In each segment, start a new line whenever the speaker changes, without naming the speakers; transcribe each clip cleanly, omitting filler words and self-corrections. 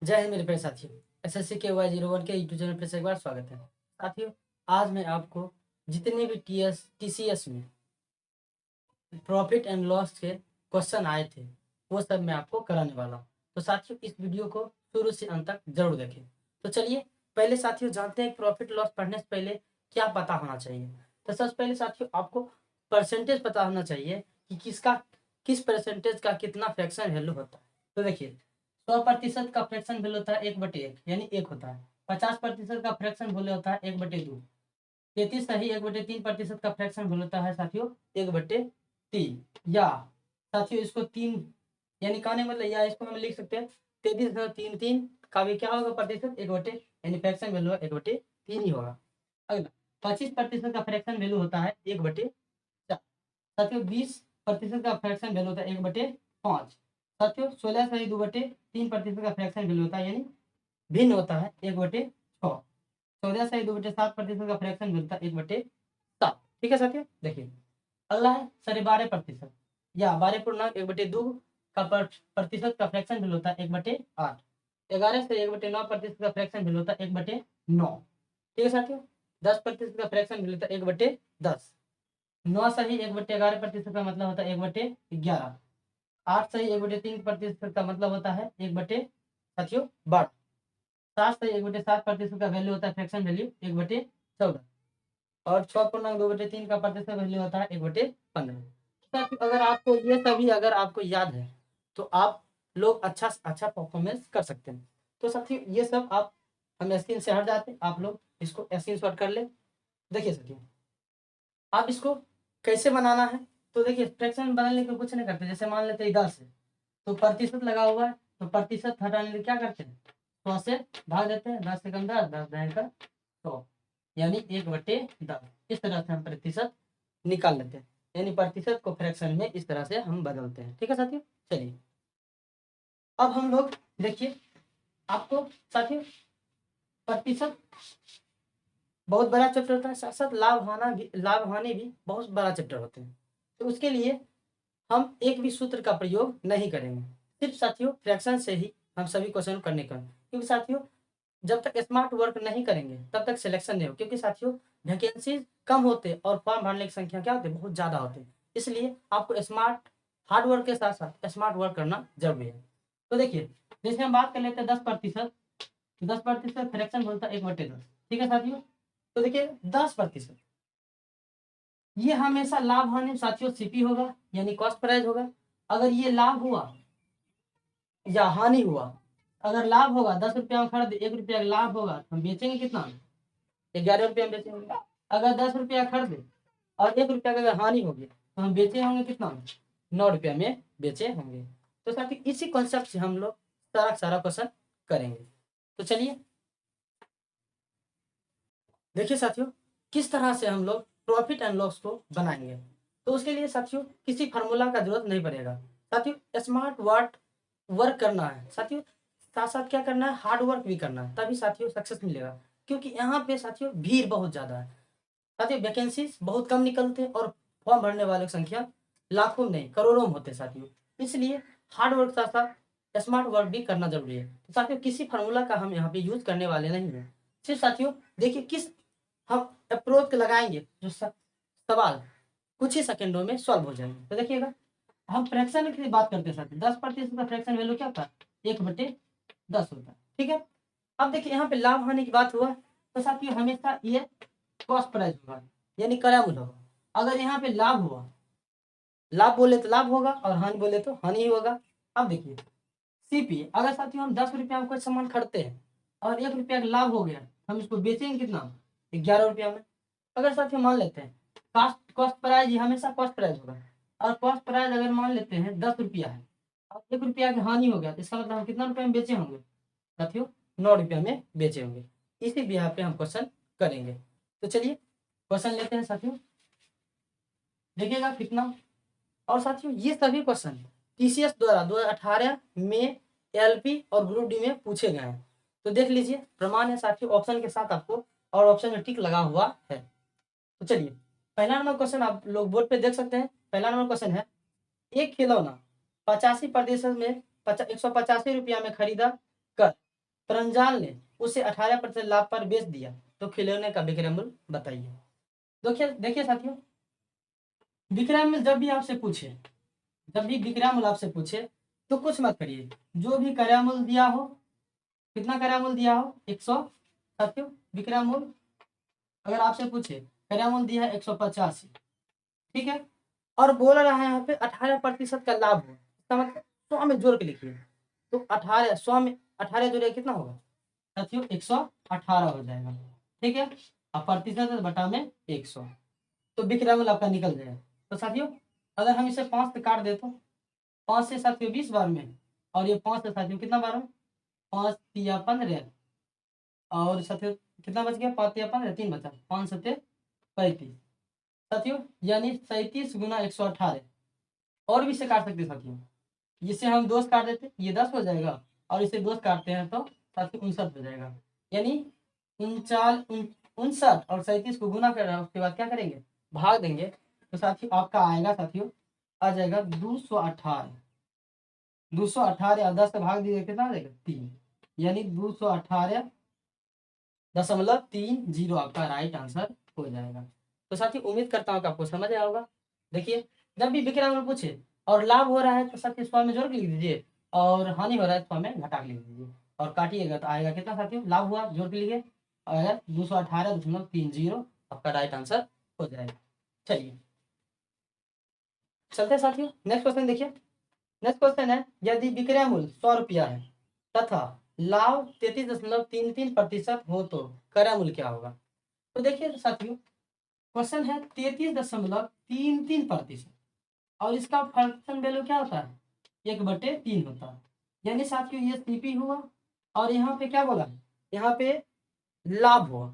जय हिंद मेरे प्यारे साथियों। एसएससी के Y01 के यूट्यूब चैनल पर से एक बार स्वागत है। साथियों, आज मैं आपको जितने भी टीसीएस में प्रॉफिट एंड लॉस के क्वेश्चन आए थे वो सब मैं आपको कराने वाला हूँ। तो साथियों, इस वीडियो को शुरू से अंत तक जरूर देखें। तो चलिए, पहले साथियों जानते हैं प्रॉफिट लॉस पढ़ने से पहले क्या पता होना चाहिए। तो सबसे पहले साथियों आपको परसेंटेज पता होना चाहिए कि किस परसेंटेज का कितना फ्रैक्शन वैल्यू होता है। तो देखिए, 100% का फ्रैक्शन वैल्यू होता है 1/1 यानी 1 होता है। 50% का फ्रैक्शन वैल्यू होता है 1/2। 33 सही 1/3% का फ्रैक्शन वैल्यू होता है साथियों 1/3। या साथियों इसको 3 यानी कहने मतलब, या इसको हम लिख सकते हैं 33.33 का भी क्या होगा प्रतिशत 1/, यानी फ्रैक्शन वैल्यू 1/3 ही होगा। अगला 25% का फ्रैक्शन वैल्यू होता है 1/4। साथियों 20% का फ्रैक्शन वैल्यू होता है 1/5। साथियों 16 सही 2/3% का फ्रैक्शन वैल्यू होता है, यानी भिन्न होता है 1/6। 14 से 2/7% का फ्रैक्शन मिलता है 1/7। ठीक है साथियों, देखिए अगला है 12.5% या 12.1/2 का प्रतिशत का फ्रैक्शन मिल होता है 1/8। 11 से 1/9% का फ्रैक्शन मिल होता है 1/9। ठीक है साथियों, 10% का फ्रैक्शन मिल होता है 1/10। 9 सही 1/11% का मतलब होता है 1/11। 8 सही 1/3% का मतलब होता है 1/साथियों 12। 7 सही 1/7% का वैल्यू होता है फ्रैक्शन वैल्यू 1/14। और 6.2/3 का प्रतिशत वैल्यू होता है 1/15। अगर आपको ये सभी अगर आपको याद है तो आप लोग अच्छा परफॉर्मेंस कर सकते हैं। तो साथियों ये सब आप हम स्क्रीन से हट जाते हैं, आप लोग इसको स्क्रीन शॉट कर ले। देखिए साथियों, आप इसको कैसे बनाना है। तो देखिए, फ्रैक्शन बनाने के कुछ नहीं करते। जैसे मान लेते हैं 10 है तो प्रतिशत लगा हुआ है, तो प्रतिशत हटाने के लिए क्या करते हैं 100 से भाग देते हैं। 10 से 10 10 का 100 यानी 1/10। इस तरह से हम प्रतिशत निकाल लेते हैं, यानी प्रतिशत को फ्रैक्शन में इस तरह से हम बदलते हैं। ठीक है साथियों, चलिए अब हम लोग देखिए, आपको साथियों प्रतिशत बहुत बड़ा चैप्टर होता है, साथ साथ लाभ हानि भी बहुत बड़ा चैप्टर होते हैं। तो उसके लिए हम एक भी सूत्र का प्रयोग नहीं करेंगे, सिर्फ साथियों फ्रैक्शन से ही हम सभी क्वेश्चन करने का। क्योंकि साथियों जब तक स्मार्ट वर्क नहीं करेंगे तब तक सिलेक्शन नहीं हो। क्योंकि साथियों वैकेंसी कम होते और फॉर्म भरने की संख्या क्या होती है बहुत ज़्यादा होती है। इसलिए आपको हार्ड वर्क के साथ साथ स्मार्ट वर्क करना जरूरी है। तो देखिए, जैसे हम बात कर लेते हैं 10%। 10% फ्रैक्शन बोलता है 1/10। ठीक है साथियों, तो देखिए 10% ये हमेशा लाभ हानि साथियों सीपी होगा, यानी कॉस्ट प्राइस होगा। अगर ये लाभ हुआ या हानि हुआ, अगर लाभ होगा 10 रुपया में खरीद 1 रुपया का लाभ होगा तो हम बेचेंगे कितना 11 रुपया में बेचेंगे। अगर 10 रुपया खरीदे और 1 रुपया का अगर हानि होगी तो हम बेचे होंगे कितना 9 रुपया में बेचे होंगे। तो साथ ही इसी कॉन्सेप्ट से हम लोग सारा क्वेश्चन करेंगे। तो चलिए देखिए साथियों, किस तरह से हम लोग प्रॉफिट एंड लॉस को बनाएंगे। तो उसके लिए साथियों किसी फार्मूला का जरूरत नहीं पड़ेगा। साथियों स्मार्ट वर्क करना है साथियों, साथ साथ क्या करना है हार्ड वर्क भी करना है, तभी साथियों सक्सेस मिलेगा। क्योंकि यहाँ पे साथियों भीड़ बहुत ज़्यादा है। साथियों वैकेंसी बहुत कम निकलते हैं और फॉर्म भरने वालों की संख्या लाखों नहीं करोड़ों में होते साथियों। इसलिए हार्ड वर्क साथ साथ स्मार्ट वर्क भी करना जरूरी है। तो साथियों किसी फार्मूला का हम यहाँ पे यूज करने वाले नहीं है। सिर्फ साथियों देखिए किस हम अप्रोच लगाएंगे जो सवाल कुछ ही सेकंडों में सॉल्व हो जाएंगे। तो देखिएगा, हम फ्रैक्शन की बात करते हैं साथियों, 10% का फ्रैक्शन वैल्यू क्या था 1/10 होता है। ठीक है, अब देखिए यहाँ पे लाभ हानि की बात हुआ तो साथियों हमेशा ये कॉस्ट प्राइस होगा, यानी क्रय मूल्य होगा। अगर यहाँ पे लाभ हुआ, लाभ बोले तो लाभ होगा और हानि बोले तो हानि ही होगा। अब देखिए सीपी, अगर साथियों हम 10 रुपया में कोई सामान खरीदते हैं और 1 रुपया का लाभ हो गया, हम इसको बेचेंगे कितना 11 रुपया में। अगर साथियों मान लेते हैं कॉस्ट प्राइस ये हमेशा कॉस्ट प्राइस होगा, और कॉस्ट प्राइस अगर मान लेते हैं 10 रुपया है और 1 रुपया की हानि हो गया तो इसका मतलब हम कितना रुपया में बेचे होंगे साथियों 9 रुपया में बेचे होंगे। इसी बिहार पे हम क्वेश्चन करेंगे। तो चलिए क्वेश्चन लेते हैं साथियों, देखिएगा कितना। और साथियों ये सभी क्वेश्चन टीसीएस द्वारा 2018 में एलपी और ग्रुप डी में पूछे गए हैं। तो देख लीजिए प्रमाण है साथियों ऑप्शन के साथ आपको, और ऑप्शन में टिक लगा हुआ है। तो चलिए पहला नंबर क्वेश्चन आप लोग बोर्ड पे देख सकते हैं। पहला नंबर क्वेश्चन है, एक खिलौना 85% में 185 रुपया में खरीदा कर तरंजाल ने उसे 18% लाभ पर बेच दिया तो खिलौने का विक्रय मूल्य बताइए। देखिए देखिए साथियों, विक्रय मूल्य जब भी आपसे पूछे, जब भी विक्रय मूल्य आपसे पूछे तो कुछ मत करिए, जो भी क्रय मूल्य दिया हो, कितना क्रय मूल्य दिया हो 100, साथियों विक्रय मूल्य अगर आपसे पूछे क्रय मूल्य दिया है 185, ठीक है, और बोल रहा है यहाँ पे 18% का लाभ हो, इसका मतलब 100 में जोड़ के लिखिए, तो 18 100 में 18 जोड़े कितना होगा साथियों 118 हो जाएगा, ठीक है, अब प्रतिशत बटा में 100, तो विक्रय मूल्य आपका निकल जाएगा। तो साथियों अगर हम इसे 5 से काट दे तो 5 से साथियों 20 बार में, और ये 5 से साथियों कितना बार में 5 या 15, और साथियों कितना बच गया 5 या 15, 3 बचा, 5 सत्ते 35 साथियों, यानी 37 गुना 118, और भी इसे काट सकते साथियों, जिससे हम 2 से काट देते ये 10 हो जाएगा, और इसे 2 से काटते हैं तो साथियों 59 हो जाएगा, यानी 59 और 37 को गुना कर उसके बाद क्या करेंगे भाग देंगे, तो साथियों आपका आएगा साथियों आ जाएगा 218, 218 और 10 से भाग दीजिए कितना आ जाएगा 3, यानी 218.30 आपका राइट आंसर हो जाएगा। तो साथियों उम्मीद करता हूँ कि आपको समझ आया होगा। देखिए जब भी विक्रय मूल्य पूछे और लाभ हो रहा है तो साथियों 100 में जोड़ के लिख दीजिए, और हानि हो रहा है 100 में घटा के लिख दीजिए, और काटिएगा तो आएगा कितना साथियों लाभ हुआ जोड़ के लिए, अगर 218.30 आपका राइट आंसर हो जाएगा। चलिए चलते हैं साथियों, नेक्स्ट क्वेश्चन देखिए। नेक्स्ट क्वेश्चन है, यदि विक्रय मूल्य 100 रुपया है तथा लाभ 33.33% हो तो क्रय मूल्य क्या होगा। तो देखिए साथियों क्वेश्चन है 33.33%, और इसका फंक्शन वैल्यू क्या होता है 1/3 होता है, यानी साथियों ये सीपी हुआ, और यहाँ पे क्या बोला यहाँ पे लाभ हुआ,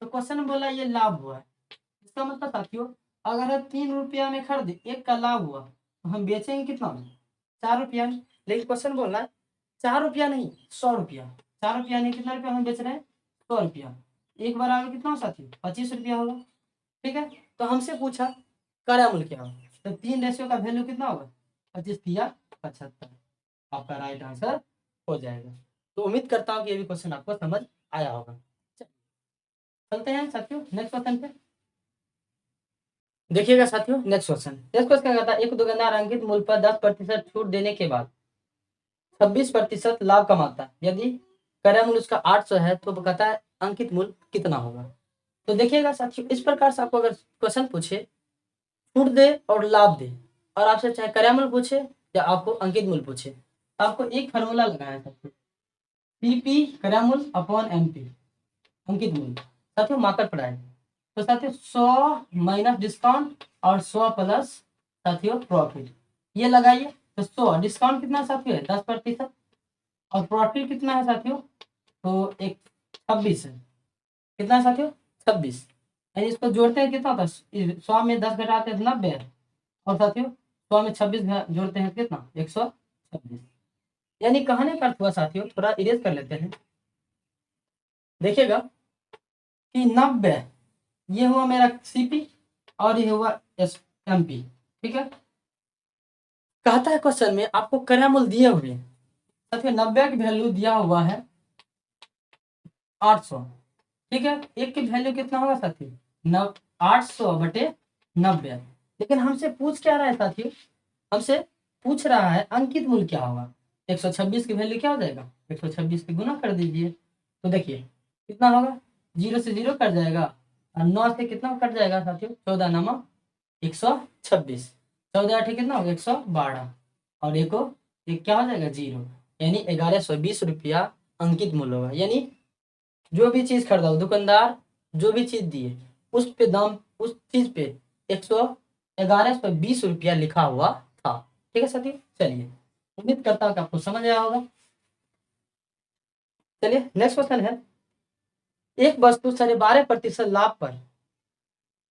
तो क्वेश्चन में बोला ये लाभ हुआ है, इसका मतलब साथियों अगर हम 3 रुपया में खरीदे, एक का लाभ हुआ तो हम बेचेंगे कितना में 4 रुपया में, लेकिन क्वेश्चन बोल रहा है 4 रुपया नहीं 100 रुपया, 4 रुपया नहीं कितना रुपया हम बेच रहे हैं 100 रुपया, एक बार आगे कितना साथियों 25 रुपया होगा, ठीक है, तो हमसे पूछा क्रय मूल्य क्या होगा, तो 3 रेशियो का वैल्यू कितना होगा 25 या 75, आपका राइट आंसर हो जाएगा। तो उम्मीद करता हूँ कि ये भी क्वेश्चन आपको समझ आया होगा। चलते हैं साथियों नेक्स्ट क्वेश्चन पे। देखिएगा साथियों नेक्स्ट क्वेश्चन कहता है एक दुकानदार अंकित मूल्य पर 10% छूट देने के बाद 26% लाभ कमाता है, यदि क्रय मूल्य उसका 800 है तो वो कहता है अंकित मूल्य कितना होगा। तो देखिएगा साथियों इस प्रकार से आपको अगर क्वेश्चन पूछे छूट दे और लाभ दे, और आपसे चाहे क्रय मूल्य पूछे या आपको अंकित मूल्य पूछे, तो आपको एक फार्मूला लगाना है साथियों, पीपी क्रय मूल्य अपॉन एमपी अंकित मूल्य, साथियों मार्केट प्राइस, तो साथियों 100 माइनस डिस्काउंट और 100 प्लस साथियों प्रॉफिट, ये लगाइए, तो 100 डिस्काउंट कितना साथियों है 10%, और प्रॉफिट कितना है साथियों तो एक 26 है, कितना है साथियों 26, यानी इसको जोड़ते हैं कितना होता है 100 में 10 घटाते हैं 90 है, और साथियों 100 में 26 जोड़ते हैं कितना 126, यानी कहने का अर्थ हुआ साथियों, थोड़ा इरेज कर लेते हैं, देखिएगा कि 90 ये हुआ मेरा सीपी और ये हुआ एस एमपी, ठीक है, कहता है क्वेश्चन में आपको क्रय मूल्य दिए हुए हैं, साथियों 90 की वैल्यू दिया हुआ है 800, ठीक है, एक की वैल्यू कितना होगा साथियों 800/90, लेकिन हमसे पूछ क्या रहा है साथियों, हमसे पूछ रहा है अंकित मूल्य क्या होगा, 126 की वैल्यू क्या हो जाएगा 126 की गुना कर दीजिए, तो देखिए कितना होगा 0 से 0 कट जाएगा, और 9 से कितना कट जाएगा साथियों 14 नमक 126, 14 8 कितना होगा 112, और एक क्या हो जाएगा 0, यानी 1120 रुपया अंकित मूल्य होगा, यानी जो भी चीज खरीदा हो दुकानदार जो भी चीज दिए उस पे दाम उस चीज पे 1120 रुपया लिखा हुआ था, ठीक है साथी। चलिए उम्मीद करता हूँ कि आपको समझ आया होगा। चलिए नेक्स्ट क्वेश्चन है, एक वस्तु 12.5% लाभ पर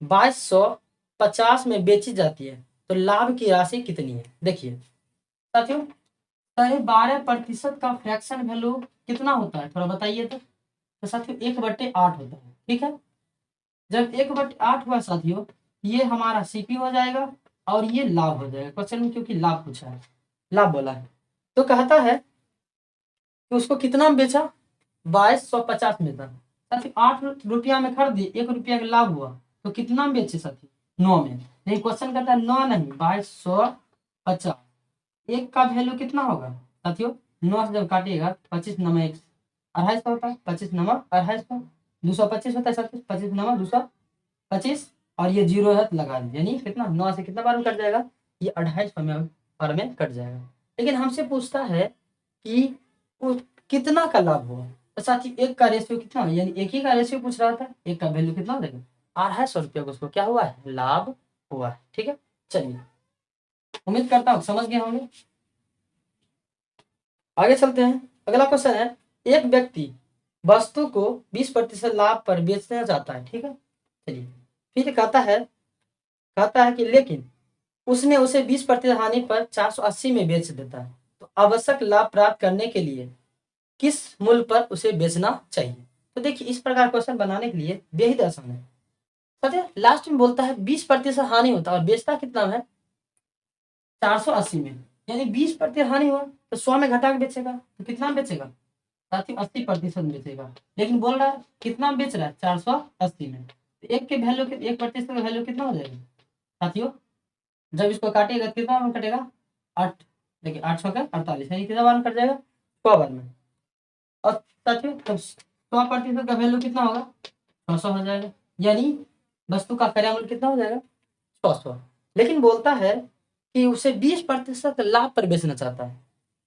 2250 में बेची जाती है तो लाभ की राशि कितनी है। देखिए साथियों 12.5% का फ्रैक्शन वैल्यू कितना होता है थोड़ा बताइए तो साथियों 1/8 होता है, ठीक है, जब 1/8 हुआ साथियों ये हमारा सीपी हो जाएगा और ये लाभ हो जाएगा, क्वेश्चन में क्योंकि लाभ पूछा है लाभ बोला है, तो कहता है कि उसको कितना में बेचा 2250 में था साथी। 8 रुपया में खरीदी, 1 रुपया का लाभ हुआ, तो कितना में बेचे साथी? 9 में। लेकिन क्वेश्चन कहता है 9 नहीं, 2250। एक का वैल्यू कितना होगा साथियों? 9 से जब काटिएगा 25 नमक 1, 250 होता है, 25 नमक 250, 225 होता है साथियों, 25 नमक 225, और ये जीरो है तो लगा दीजिए, यानी कितना 9 से कितना बार में कट जाएगा? ये 250 में बार में कट जाएगा। लेकिन हमसे पूछता है कि वो कितना का लाभ हुआ, तो साथी एक का रेशियो कितना हो, यानी एक ही का रेशियो पूछ रहा था, एक का वैल्यू कितना हो जाएगा? 250 रुपया को उसको क्या हुआ है? लाभ हुआ है। ठीक है, चलिए उम्मीद करता हूँ समझ गए होंगे। आगे चलते हैं। अगला क्वेश्चन है, एक व्यक्ति वस्तु को 20% लाभ पर बेचना चाहता है। ठीक है, चलिए फिर कहता है कि लेकिन उसने उसे 20% हानि पर 480 में बेच देता है, तो आवश्यक लाभ प्राप्त करने के लिए किस मूल्य पर उसे बेचना चाहिए? तो देखिए इस प्रकार क्वेश्चन बनाने के लिए बेहद आसान है। पता है लास्ट में बोलता है 20% हानि होता है और बेचता कितना है? 480 में, यानी 20% हानि हुआ तो 100 में घटा के बेचेगा, तो कितना में बेचेगा साथियों? 80% में बेचेगा। लेकिन बोल रहा है कितना में बेच रहा है? 480 में। तो एक के वैल्यू 1% का वैल्यू कितना हो जाएगा साथियों? जब इसको काटेगा कितना बार में कटेगा? 8। देखिए 8 6 का 48, यानी कितना बार में कट जाएगा? 100 बार में। और साथियों तब 100% का वैल्यू कितना होगा? 600 हो जाएगा, यानी वस्तु का क्रय मूल्य कितना हो जाएगा? 600। लेकिन बोलता है कि उसे 20% लाभ पर बेचना चाहता है,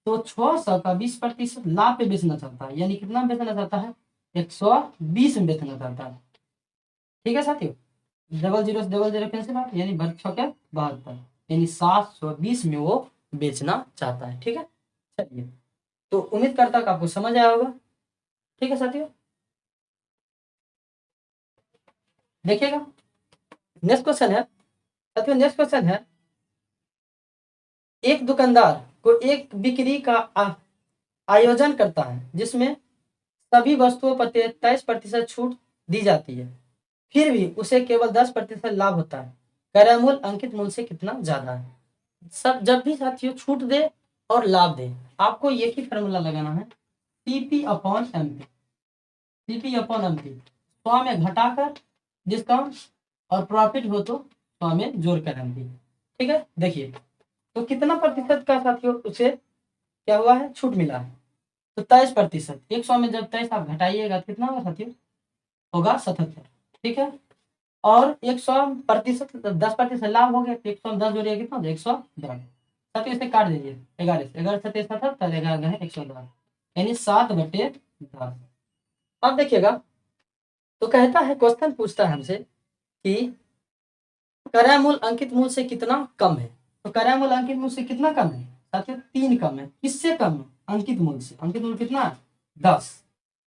तो 600 का 20% लाभ पे बेचना चाहता है, यानी कितना में बेचना चाहता है? 120 में बेचना चाहता है। ठीक है साथियों, डबल जीरो से डबल जीरो कैंसिल आउट, यानी 72, यानी 720 में वो बेचना चाहता है। ठीक है, चलिए तो उम्मीद करता हूँ कि आपको समझ आया होगा। ठीक है साथियों, देखिएगा नेक्स्ट क्वेश्चन है साथियों। नेक्स्ट क्वेश्चन है, एक दुकानदार को एक बिक्री का आयोजन करता है जिसमें सभी वस्तुओं पर 23% छूट दी जाती है, फिर भी उसे केवल 10% लाभ होता है। क्रय मूल्य अंकित मूल्य से कितना ज्यादा है? सब जब भी साथियों छूट दे और लाभ दे, आपको एक ही फॉर्मूला लगाना है, CP upon MP. CP upon MP 100 में घटाकर डिस्काउंट और प्रॉफिट हो तो 100 में जोड़कर एमपी। ठीक है, देखिए तो कितना प्रतिशत का साथियों उसे क्या हुआ है? छूट मिला है। तो 23%, 100 में जब 23 आप घटाइएगा कितना होगा साथियों? होगा 77। ठीक है, और 100% 10% लाभ हो गया, तो 100 में 10 जोड़िए कितना हो जाएगा? 110। साथियों इसे काट दीजिए, 11 से 11 सत्य 77, 11 है 110, यानी 7/10। अब देखिएगा, तो कहता है क्वेश्चन पूछता है हमसे कि क्रय मूल्य अंकित मूल्य से कितना कम है। तो क्रय मूल्य अंकित मूल्य से कितना कम है साथियों? 3 कम है। किससे कम है? अंकित मूल्य से। अंकित मूल्य कितना है? 10।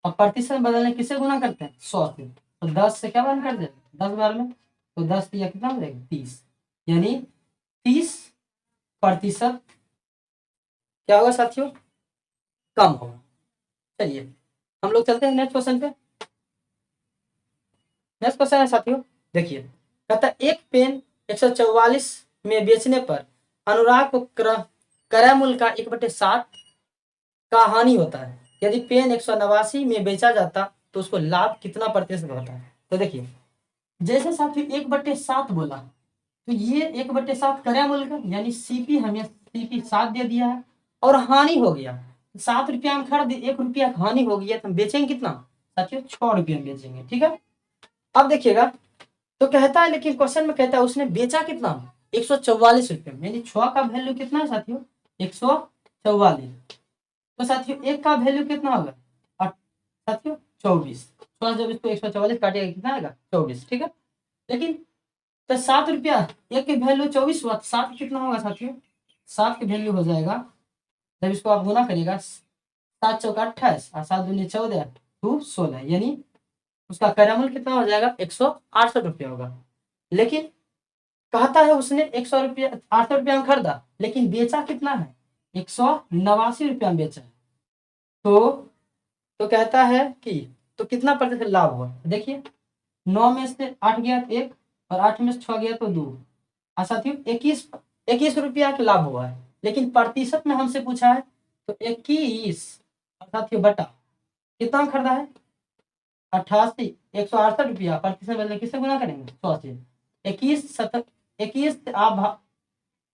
अब प्रतिशत बदलने किससे गुना करते हैं? 100 से। तो 10 से क्या बार कर दे? 10 बार में, तो 10 दिया कितना हो जाएगा? 30, यानी 30% क्या होगा साथियों? कम होगा। चलिए हम लोग चलते हैं नेक्स्ट क्वेश्चन पे। नेक्स्ट क्वेश्चन है साथियों, देखिए कहता है एक पेन 144 में बेचने पर अनुराग को क्रय मूल्य का 1/7 का हानि होता है। यदि पेन 189 में बेचा जाता तो उसको लाभ कितना प्रतिशत होता है? तो देखिए जैसे साथियों 1/7 बोला, तो ये 1/7 क्रय मूल्य का, यानी सीपी हमें सीपी 7 दे दिया है, और हानि हो गया 7 रुपया में खरीद, 1 रुपया हानि हो गया, तो हम बेचेंगे कितना साथियों? 6 रुपये में बेचेंगे। ठीक है, अब देखिएगा तो कहता है, लेकिन क्वेश्चन में कहता है उसने बेचा कितना? 144 रुपये में, यानी 6 का वैल्यू कितना है साथियों? 144। तो साथियों एक का वैल्यू कितना होगा? साथियों 24। तो जब इसको 144 काटेगा कितना आएगा? 24। ठीक है, लेकिन तो 7 रुपया, एक की वैल्यू 24 हुआ, 7 कितना होगा साथियों? 7 की वैल्यू हो जाएगा, जब इसको आप गुना करिएगा, 7 चौका 28 और 7 दूनी 14 टू 16, यानी उसका क्रय मूल्य कितना हो जाएगा? 168 रुपया होगा। लेकिन कहता है उसने 100 रुपया 68 रुपया में खरीदा, लेकिन बेचा कितना है? 189 रुपया में बेचा है। तो कहता है कि तो कितना प्रतिशत लाभ हुआ? देखिए 9 में से 8 गया तो 1, और 8 में से 6 गया तो 2, और साथियों 21 रुपया का लाभ हुआ है। लेकिन प्रतिशत में हमसे पूछा है, तो 21 साथियों बटा कितना खरीदा है 88, 168 रुपया, प्रतिशत बदले किससे गुना करेंगे 100 से। 21 आप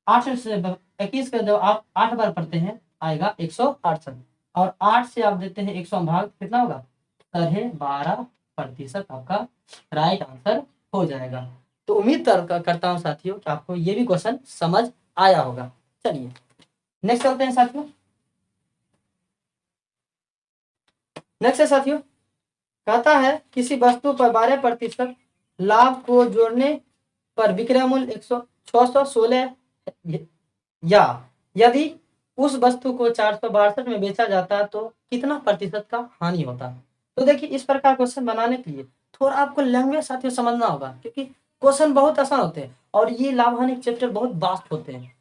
8 से 21 का जब आप 8 बार पढ़ते हैं आएगा 168, और 8 से आप देते हैं 100 भाग, कितना होगा 12.5% आपका राइट आंसर हो जाएगा। तो उम्मीद करता हूँ साथियों कि आपको ये भी क्वेश्चन समझ आया होगा। चलिए नेक्स्ट चलते हैं साथियों। नेक्स्ट है साथियों, कहता है किसी वस्तु पर 12% लाभ को जोड़ने पर विक्रय मूल्य 616 या यदि उस वस्तु को 462 में बेचा जाता तो कितना प्रतिशत का हानि होता। तो देखिए इस प्रकार क्वेश्चन बनाने के लिए थोड़ा आपको लैंग्वेज साथियों समझना होगा, क्योंकि क्वेश्चन बहुत आसान होते हैं और ये लाभ हानि चैप्टर बहुत वास्ट होते हैं,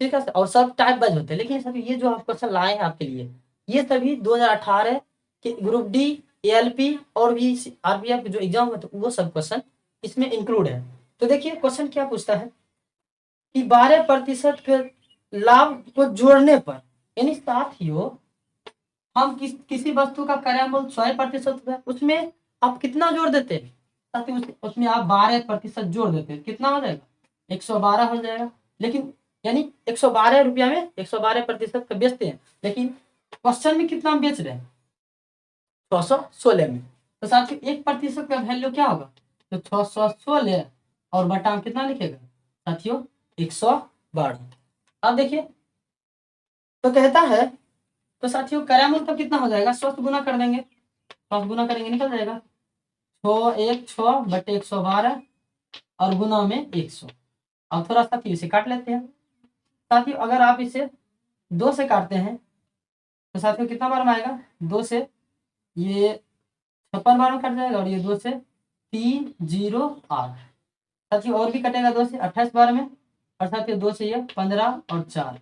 ठीक है, और सब टाइप वाइज होते हैं। लेकिन सभी ये जो आप क्वेश्चन लाए हैं आपके लिए, ये सभी 2018 के ग्रुप डी, एएलपी और भी आरपीएफ जो एग्जाम है तो वो सब क्वेश्चन इसमें इंक्लूड है। तो देखिए क्वेश्चन क्या पूछता है कि 12% के लाभ को जोड़ने पर, यानी साथियों हम किसी वस्तु का क्रय मूल्य 100% है, उसमें आप कितना जोड़ देते हैं साथियों, उसमें आप 12% जोड़ देते हैं, कितना हो जाएगा 112 हो जाएगा। लेकिन यानी 112 रुपया में 112% का बेचते हैं, लेकिन क्वेश्चन में कितना हम बेच रहे हैं 616 में। तो साथियों 1% का वैल्यू क्या होगा, तो 616 और बटा में कितना लिखेगा साथियों 112। अब देखिए तो कहता है, तो साथियों क्रय मूल्य तो कितना हो जाएगा, 100 गुना कर देंगे, 100 गुना करेंगे निकल जाएगा 6 बटे 112 और गुना में 100। अब थोड़ा साथियों इसे काट लेते हैं। साथियों अगर आप इसे 2 से काटते हैं तो साथियों कितना बार में आएगा, 2 से ये 56 बार में कट जाएगा, और ये 2 से 308। साथियों और भी कटेगा 2 से 28 बार में, और साथियों 2 से ये 15 और 4।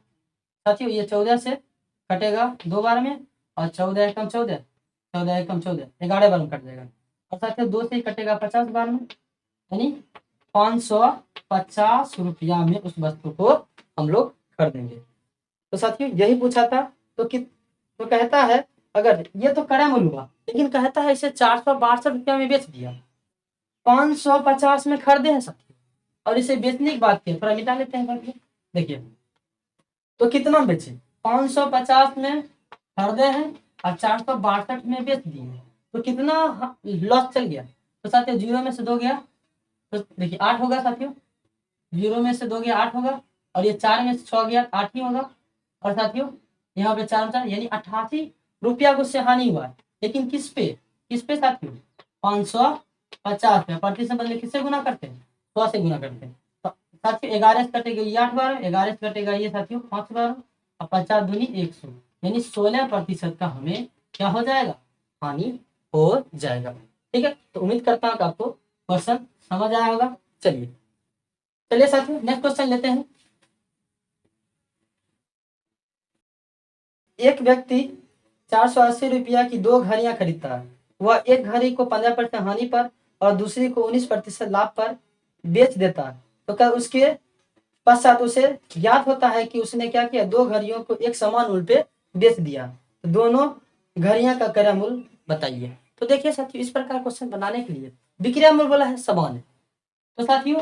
साथियों ये 14 से कटेगा 2 बार में, और 14 एकम 14, 14 एकम 14, 11 बार में कट जाएगा। और साथियों 2 से ही कटेगा 50 बार में, यानी 550 रुपया में उस वस्तु को हम लोग खरीदेंगे। तो साथियों यही पूछा था। तो कहता है अगर ये तो क्रय मूल्य हुआ, लेकिन कहता है इसे 462 रुपया में बेच दिया, 550 में खरीदे हैं साथियों, और इसे बेचने की बात की, थोड़ा मिटा लेते हैं। देखिए तो कितना बेचे, 550 में खरीदे हैं और 462 में बेच दिए, तो कितना लॉस चल गया। तो साथियों 0 में से 2 गया तो देखिए 8 होगा साथियों, 0 में से 2 गया 8 होगा, और ये 4 में से 6 गया 8 ही होगा। और साथियों यहाँ पे 4 यानी 88 रुपया को उससे हानि हुआ है, लेकिन किस पे साथियों 550 में, प्रतिशत बदले किससे गुना करते हैं 100 से गुना करते हैं। तो साथियों 11 से कटेगा ये 8 बार, 11 से कटेगा ये साथियों 5 बार, और 50 दूनी 100, यानी 16% का हमें क्या हो जाएगा हानि हो जाएगा। ठीक है, तो उम्मीद करता हूँ कि आपको क्वेश्चन समझ आया होगा। चलिए साथियों नेक्स्ट क्वेश्चन लेते हैं। एक व्यक्ति 480 रुपया की 2 घड़ियां खरीदता है। वह एक घड़ी को 15% हानि पर और दूसरी को 19% लाभ पर बेच देता है। तो क्या उसके पश्चात उसे ज्ञात होता है कि उसने क्या किया, 2 घड़ियों को एक समान मूल्य पे बेच दिया। तो दोनों घड़ियां का क्रय मूल्य बताइए। तो देखिए साथियों इस प्रकार क्वेश्चन बनाने के लिए विक्रय मूल्य बोला है समान है, तो साथियों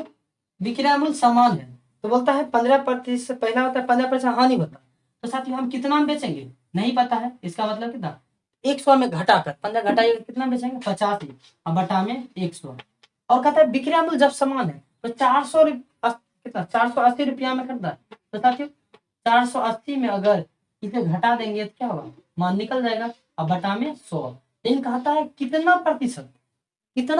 विक्रय मूल्य समान है तो बोलता है 15%, पहला होता है 15% हानि होता है। तो साथियों हम कितना में बेचेंगे नहीं पता है, इसका मतलब कितना 100 में घटाकर 15 घटाइएगा कितना बेचेंगे 85 और बटा में 100। और कहता है विक्रय मूल्य जब समान है तो 400 कितना 480 रुपया में खरीदा है। तो साथियों 480 में अगर इसे घटा देंगे तो क्या होगा मान निकल जाएगा, और बटा में 100। लेकिन कहता है कितना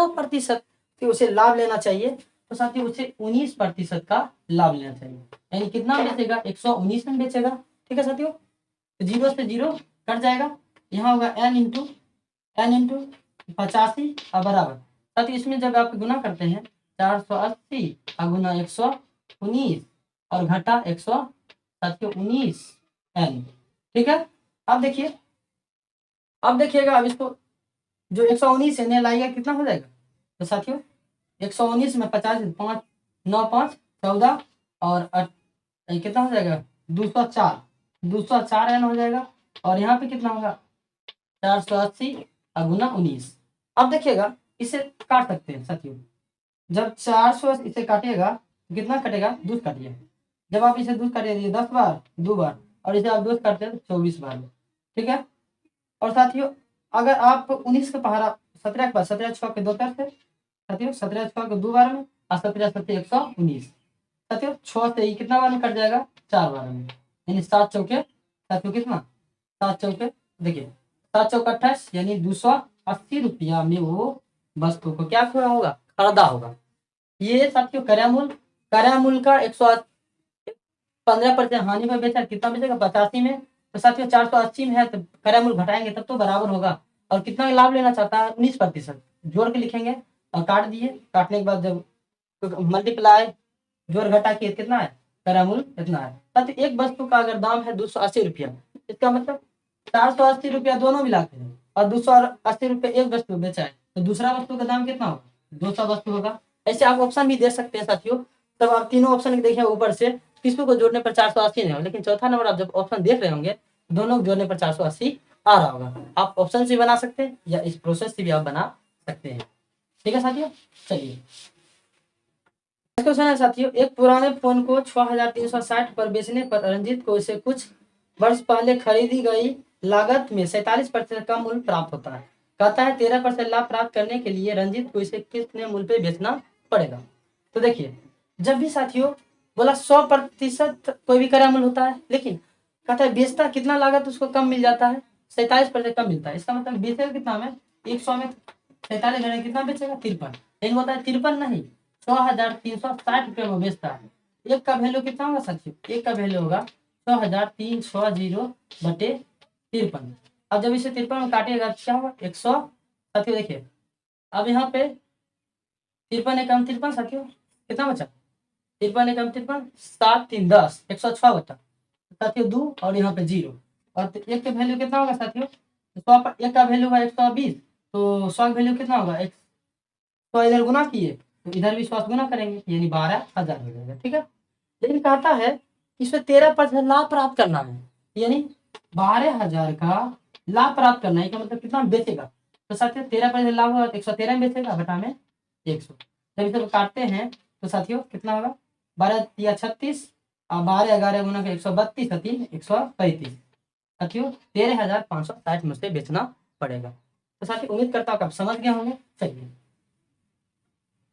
प्रतिशत कि उसे लाभ लेना चाहिए। तो साथियों उसे 19% का लाभ लेना चाहिए, यानी कितना बेचेगा 119 में बेचेगा। ठीक है साथियों, तो 0 से 0 कट जाएगा, यहाँ होगा n इंटू 85 और बराबर। साथियों इसमें जब आप गुना करते हैं 480 और गुना 119 और घटा 100 साथियों 19 n। ठीक है, अब देखिएगा अब इसको जो 119 है लाइएगा कितना हो जाएगा। तो साथियों 119 में 50 5 9 5 14 और कितना हो जाएगा 204 n हो जाएगा। और यहाँ पे कितना होगा 480 गुना 19। अब देखिएगा इसे काट सकते हैं साथियों। जब 400 इसे काटिएगा तो कितना कटेगा, दूध काटिए। जब आप इसे दूध काटिए 10 बार 2 बार, और इसे आप दूध काटते हैं 24 बार में, ठीक है। और साथियों अगर आप 19 का पहाड़ा 17 के पास 17 6 के 2 तरफ से साथियों, 17 6 के 2 बार में और 17 7 119 साथियों, 6 से ही कितना बार में कट जाएगा, 4 बार में, यानी 7 चौके साथियों कितना, 7 चौके देखिए 7 चौका 28, यानी 280 रुपया में वो वस्तु को क्या हुआ होगा, खरीदा होगा। ये साथियों क्रय मूल्य का 115% हानि में बेचा, कितना बेचेगा 85 में, तो साथियों 480 में है तो क्रय मूल्य घटाएंगे तब तो बराबर होगा। और कितना लाभ लेना चाहता है, 19%, जोड़ के लिखेंगे और काट दिए। काटने के बाद जब मल्टीप्लाई जोड़ घटा के कितना है, क्रय मूल्य इतना है। साथियों एक वस्तु का अगर दाम है 280 रुपया, इसका मतलब 480 रुपया दोनों मिलाते हैं और 280 रुपये एक वस्तु बेचा है, तो दूसरा वस्तु का दाम कितना होगा, 200 वस्तु होगा। ऐसे आप ऑप्शन भी दे सकते हैं साथियों। तब आप तीनों ऑप्शन देखिए ऊपर से, किसको को जोड़ने पर 480 नहीं होगा, लेकिन चौथा नंबर आप जब ऑप्शन देख रहे होंगे दोनों को जोड़ने पर 480 आ रहा होगा। आप ऑप्शन से बना सकते हैं या इस प्रोसेस से भी आप बना सकते हैं, ठीक है साथियों। चलिए क्वेश्चन है साथियों, एक पुराने फोन को 6360 पर बेचने पर रंजीत को इसे कुछ वर्ष पहले खरीदी गई लागत में 47% कम मूल्य प्राप्त होता है। कहता है 13% लाभ प्राप्त करने के लिए रंजीत को इसे कितने मूल्य पे बेचना पड़ेगा। तो देखिए जब भी साथियों बोला 100% कोई भी क्रय मूल्य होता है, लेकिन कहता है बेचता कितना लागत उसको कम मिल जाता है, 47% कम मिलता है। इसका मतलब बेचेगा कितना में, 100 में 47 घंटे कितना बेचेगा, 53। लेकिन होता है 53 नहीं, 6360 रुपये में बेचता है। एक का वैल्यू कितना होगा साथियों, एक का वैल्यू होगा 6360/53। अब जब इसे 53 में काटिएगा तो क्या होगा 100 साथियों। देखिए अब यहाँ पे 53 एकम 53 साथियों, कितना बचा 53 एकम 53, 7 3 10, 106 बचा साथियों 2 और यहाँ पे 0। और तो एक का वैल्यू कितना होगा साथियों, 100 एक का वैल्यू है 120, तो 100 का वैल्यू कितना होगा, 100 इधर गुना किए तो इधर भी 100 गुना करेंगे, यानी 12,000 हो जाएगा, ठीक है। लेकिन कहता है इसमें 13% लाभ प्राप्त करना है, यानी 12,000 का लाभ प्राप्त करना है। मतलब कितना बेचेगा, तो साथियों 13% लाभ होगा तो 113 में बेचेगा, बटा में 100। जब इसे काटते हैं तो साथियों कितना होगा, 12 या 36 और 12 11 गुना 132 135 साथियों 13,560 में से बेचना पड़ेगा। तो साथियों उम्मीद करता हूँ आप समझ गए होंगे।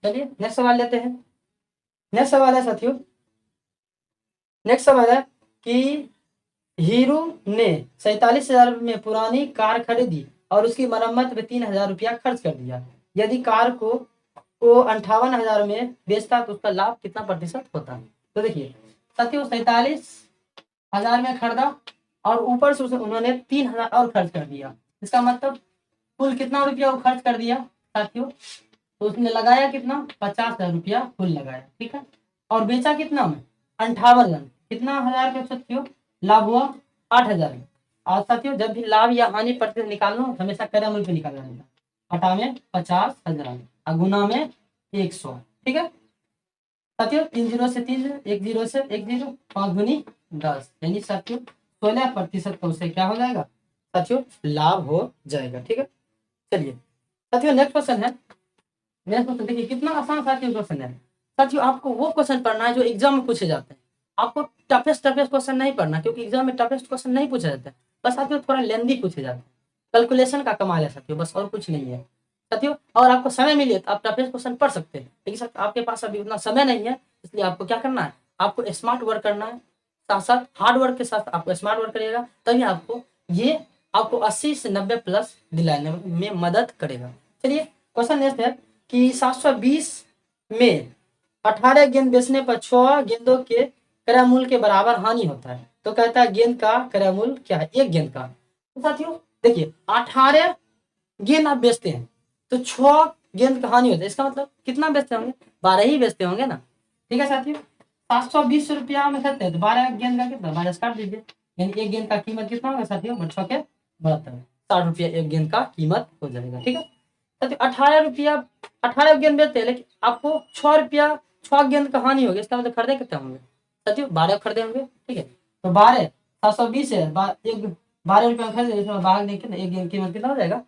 चलिए नेक्स्ट सवाल लेते हैं। नेक्स्ट सवाल है साथियों, नेक्स्ट सवाल है कि हीरो ने 47,000 में पुरानी कार खरीदी और उसकी मरम्मत में 3,000 रुपया खर्च कर दिया। यदि कार को 58,000 में बेचता तो उसका लाभ कितना प्रतिशत होता है। तो देखिए साथियों 47,000 में खरीदा और ऊपर से उन्होंने 3,000 और खर्च कर दिया। इसका मतलब कुल कितना रुपया वो खर्च कर दिया साथियों, तो उसने लगाया कितना 50,000 रुपया कुल लगाया, ठीक है। और बेचा कितना में 58,000, कितना हजार के साथियों लाभ हुआ 8,000। और साथियों जब भी लाभ या हानि प्रतिशत निकालना हो हमेशा क्रय मूल्य पे निकालना है, घटा में 50,000 और गुना में 100, ठीक है साथियों। 3 0 से 3 1 0 से 1 0, 5 दूनी 10, यानी साथियों 16% का उसे क्या हो जाएगा साथियों लाभ हो जाएगा, ठीक है। चलिए साथियों नेक्स्ट क्वेश्चन है। नेक्स्ट क्वेश्चन देखिए कितना आसान साथियों क्वेश्चन है। साथियों आपको वो क्वेश्चन पढ़ना है जो एग्जाम में पूछे जाते हैं। आपको टफेस्ट क्वेश्चन नहीं पढ़ना, क्योंकि एग्जाम में टफेस्ट क्वेश्चन नहीं पूछे जाते हैं, बस साथियों थोड़ा लेंदी पूछे जाते हैं। कैलकुलेशन का कमाल है साथियों, बस और कुछ नहीं है साथियों। और आपको समय मिले तो आप टफेस्ट क्वेश्चन पढ़ सकते हैं, लेकिन आपके पास अभी उतना समय नहीं है, इसलिए आपको क्या करना है, आपको स्मार्ट वर्क करना है। साथ साथ हार्ड वर्क के साथ आपको स्मार्ट वर्क करिएगा, तभी आपको 80 से 90 प्लस दिलाने में मदद करेगा। चलिए क्वेश्चन नेक्स्ट है कि 720 में 18 गेंद बेचने पर 6 गेंदों के क्रय मूल्य के बराबर हानि होता है। तो कहता है गेंद का क्रय मूल्य क्या है, एक गेंद का। तो साथियों देखिए 18 गेंद आप बेचते हैं तो 6 गेंद का हानि होता है। इसका मतलब कितना बेचते होंगे, 12 ही बेचते होंगे ना, ठीक है साथियों। 720 रुपया में करते हैं तो 12 गेंद का कितना, 12 काट दीजिए, यानी एक गेंद का कीमत कितना होगा साथियों, 72, 60 रुपया एक गेंद का कीमत हो जाएगा, ठीक है। साथियों 18 गेंद बेचते हैं, लेकिन आपको 6 रुपया 6 गेंद का हानि होगी। इसका मतलब खरीदे कितने होंगे साथियों, 12 खरीदे होंगे, ठीक है। तो 12 720 है, एक 12 रुपये में खरीदे, इसमें 12 गेंद, एक गेंद की कीमत कितना हो जाएगा?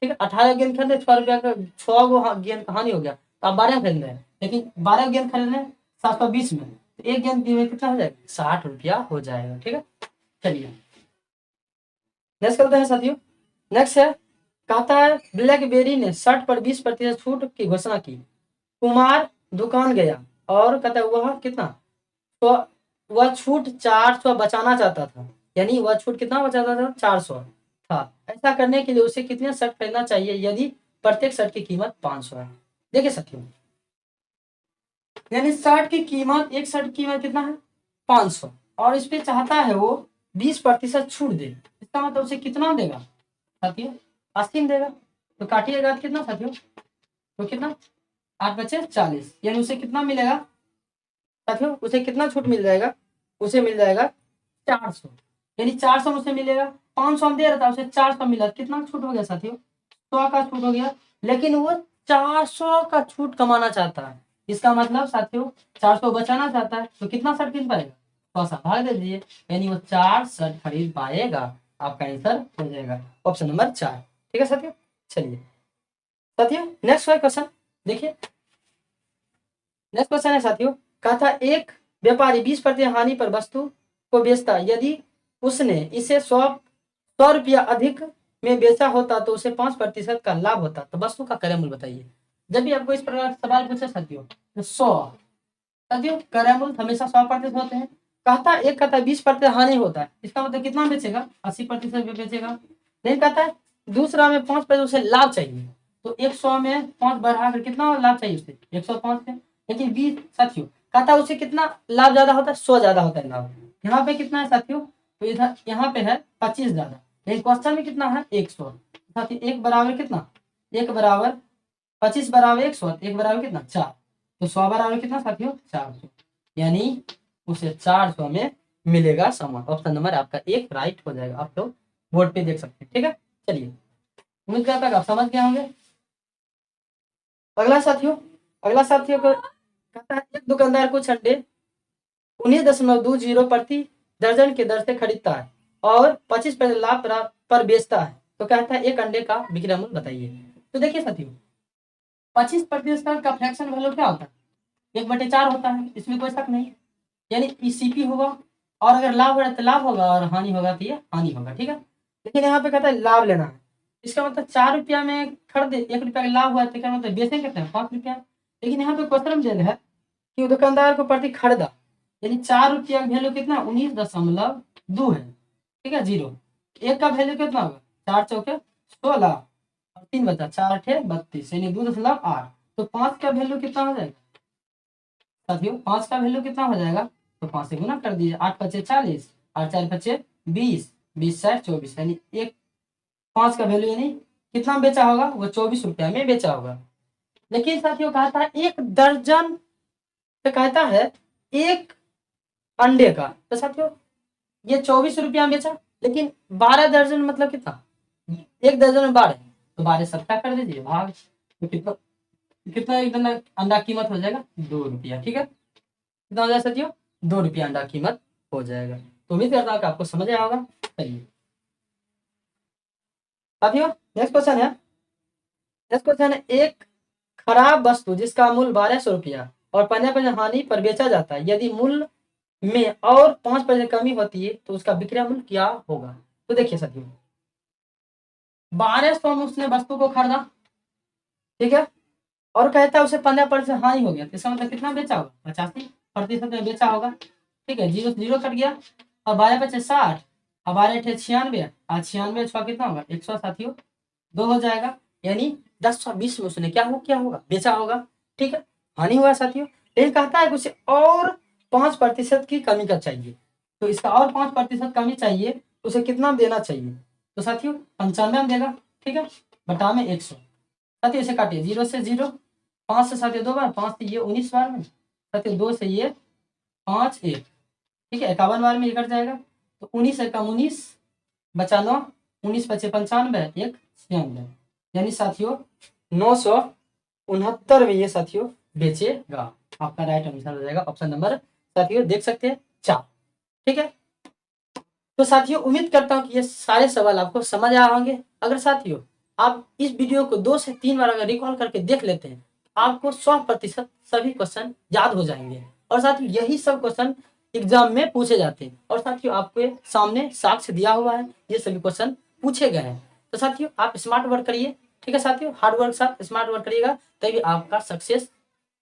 ठीक है, 18 गेंद खरीदे, 6 रुपया का 6 गेंद का हानि हो गया, तो आप 12 खरीद रहे हैं, लेकिन 12 गेंद खरीद रहे हैं 720 में, तो एक गेंद की कीमत कितना हो जाएगा? 60 रुपया हो जाएगा। ठीक है, चलिए नेक्स्ट करते हैं साथियों। नेक्स्ट है, कहता है ब्लैकबेरी ने शर्ट पर 20% छूट की घोषणा की। कुमार दुकान गया और कहता है वह कितना, तो वह छूट 400 बचाना चाहता था, यानी वह छूट कितना बचाता था? 400 था। ऐसा करने के लिए उसे कितने शर्ट खरीदना चाहिए यदि प्रत्येक शर्ट की कीमत 500 है? देखिए साथियों, यानी शर्ट की कीमत, एक शर्ट की कीमत कितना है? 500, और इस पे चाहता है वो 20% छूट दे, इसका मतलब उसे कितना देगा साथियों? 80 में देगा। तो काटिएगा तो कितना साथियों? तो कितना, 8×5 = 40, यानी उसे कितना मिलेगा साथियों? उसे कितना छूट मिल जाएगा? उसे मिल जाएगा 400, यानी 400 में उसे मिलेगा, 500 हम दे रहा था, उसे 400 मिला, कितना छूट हो गया साथियों? 100 का छूट हो गया, लेकिन वो 400 का छूट कमाना चाहता है, इसका मतलब साथियों 400 बचाना चाहता है, तो कितना शर्ट खरीद पाएगा? थोड़ा सा भाग दे दीजिए, यानी वो 4 शर्ट खरीद पाएगा। आपका आंसर हो जाएगा ऑप्शन नंबर 4। ठीक है साथियों, चलिए साथियों नेक्स्ट क्वेश्चन देखिए। नेक्स्ट क्वेश्चन है साथियों, कहा था एक व्यापारी 20% हानि पर वस्तु को बेचता, यदि उसने इसे 100 रुपया अधिक में बेचा होता तो उसे 5% का लाभ होता, तो वस्तु का क्रय मूल्य बताइए। जब भी आपको इस प्रकार सवाल पूछे साथियों, तो 100 साथियों क्रय मूल्य हमेशा 100% होते हैं। कहता एक कहता है 20% हानि होता है, इसका मतलब कितना बेचेगा? 80% में बेचेगा। नहीं कहता है दूसरा में 5% उसे लाभ चाहिए, तो 100 में 5 बढ़ाकर कितना लाभ चाहिए उसे? 105 है। लेकिन 20 साथियों कहता है उसे कितना लाभ ज्यादा होता है? 100 ज्यादा होता है लाभ। यहाँ पे कितना है साथियों? तो इधर यहाँ पे है 25 ज्यादा, लेकिन क्वेश्चन में कितना है? 100। साथियों एक बराबर कितना? एक बराबर 25 बराबर 100, एक बराबर कितना? 4, तो 100 बराबर कितना साथियों? 400, यानी उसे 400 में मिलेगा सामान। ऑप्शन नंबर आपका एक राइट हो जाएगा। आप लोग बोर्ड पे देख सकते हैं। ठीक है, चलिए उम्मीद करता हूं आप समझ गए होंगे। अगला साथियों, अगला साथियों को कहता है एक दुकानदार कुछ अंडे 19.20 प्रति दर्जन के दर से खरीदता है और 25% लाभ पर बेचता है, तो कहता है एक अंडे का विक्रय मूल्य बताइए। तो देखिए साथियों 25% का फ्रैक्शन वैल्यू क्या होता है? 1/4 होता है, इसमें कोई शक नहीं, यानी सीपी होगा, और अगर लाभ हो रहा है तो लाभ होगा, और हानि होगा तो ये हानि होगा। ठीक है, लेकिन यहाँ पे कहता है लाभ लेना है, इसका मतलब 4 रुपया में खरीदे, 1 रुपया का लाभ हुआ तो क्या मतलब बेचेंगे कितने? 5 रुपया। लेकिन यहाँ पे क्वेश्चन में है कि दुकानदार को प्रति खरीदा, यानी 4 रुपया का वैल्यू कितना? 19.2 है। ठीक है, 0 एक का वैल्यू कितना होगा? 4×4 = 16, और 3 बचा, 4×8 = 32, यानी 2.8। तो 5 का वैल्यू कितना हो जाएगा साथियों? 5 का वैल्यू कितना हो जाएगा? तो 5 से गुना कर दीजिए, 8×5 = 40, 8×4 = 20, 20×4 = 24, यानी एक 5 का वैल्यू यानी कितना बेचा होगा? वो 24 रुपया में बेचा होगा। लेकिन साथियों कहता है एक दर्जन, तो कहता है एक अंडे का, तो साथियों ये 24 रुपया में बेचा, लेकिन 12 दर्जन मतलब कितना? एक दर्जन में 12, तो 12 सबका कर दीजिए भाग, तो कितना कितना एक अंडा कीमत हो जाएगा? 2 रुपया। ठीक है, कितना हो जाएगा साथियों? 2 रुपया अंडा कीमत हो जाएगा। तो उम्मीद करता हूँ कि आपको समझ आया होगा। चलिए साथियों नेक्स्ट क्वेश्चन है, नेक्स्ट क्वेश्चन है एक खराब वस्तु जिसका मूल्य 1200 रुपया और 15% हानि पर बेचा जाता है, यदि मूल्य में और 5% कमी होती है तो उसका विक्रय मूल्य क्या होगा? तो देखिए साथियों 1200 में उसने वस्तु को खरीदा, ठीक है, और कहता है उसे 15% हानि हो गया, तो इसका मतलब कितना बेचा होगा? 85% में बेचा होगा। ठीक है, जीरो जीरो कट गया, और 12×5 = 60, और 12×8 = 96, और 96 छः कितना होगा? 100 साथियों, 2 हो जाएगा, यानी 10/20 में उसने क्या होगा? बेचा होगा। ठीक है, हानि हुआ साथियों, लेकिन कहता है कि उसे और 5% की कमी का चाहिए, तो इसका और 5% कमी चाहिए, तो उसे कितना देना चाहिए? तो साथियों 95 में देगा। ठीक है, बटा में 100, साथियों इसे काटिए, 0 से 0, 5 से साथियों 2 बार, 5 से ये 19 बार में, साथियों 2 से ये 5 1, ठीक है 51 बार में ये कट जाएगा, तो 19 से कम 19 बचा 9, 19×5 = 95, 1 96, यानी साथियों 969 में ये साथियों बेचेगा। आपका राइट आंसर हो जाएगा ऑप्शन नंबर साथियों देख सकते हैं 4। ठीक है, तो साथियों उम्मीद करता हूँ कि ये सारे सवाल आपको समझ आए होंगे। अगर साथियों आप इस वीडियो को 2 से 3 बार अगर रिकॉल करके देख लेते हैं, आपको 100% सभी क्वेश्चन याद हो जाएंगे। और साथियों यही सब क्वेश्चन एग्जाम में पूछे जाते हैं। और साथियों आपके सामने साक्ष्य दिया हुआ है, ये सभी क्वेश्चन पूछे गए हैं। तो साथियों आप स्मार्ट वर्क करिए, ठीक है साथियों, हार्ड वर्क साथ स्मार्ट वर्क करिएगा तभी आपका सक्सेस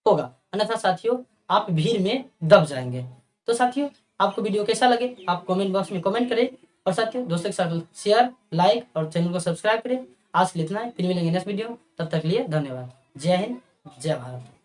होगा, अन्यथा साथियों आप भीड़ में दब जाएंगे। तो साथियों आपको वीडियो कैसा लगे आप कमेंट बॉक्स में कमेंट करें, और साथियों दोस्तों के साथ शेयर, लाइक और चैनल को सब्सक्राइब करें। आज के लिए इतना है, फिर मिलेंगे नेक्स्ट वीडियो, तब तक के लिए धन्यवाद। जय हिंद, जय भारत।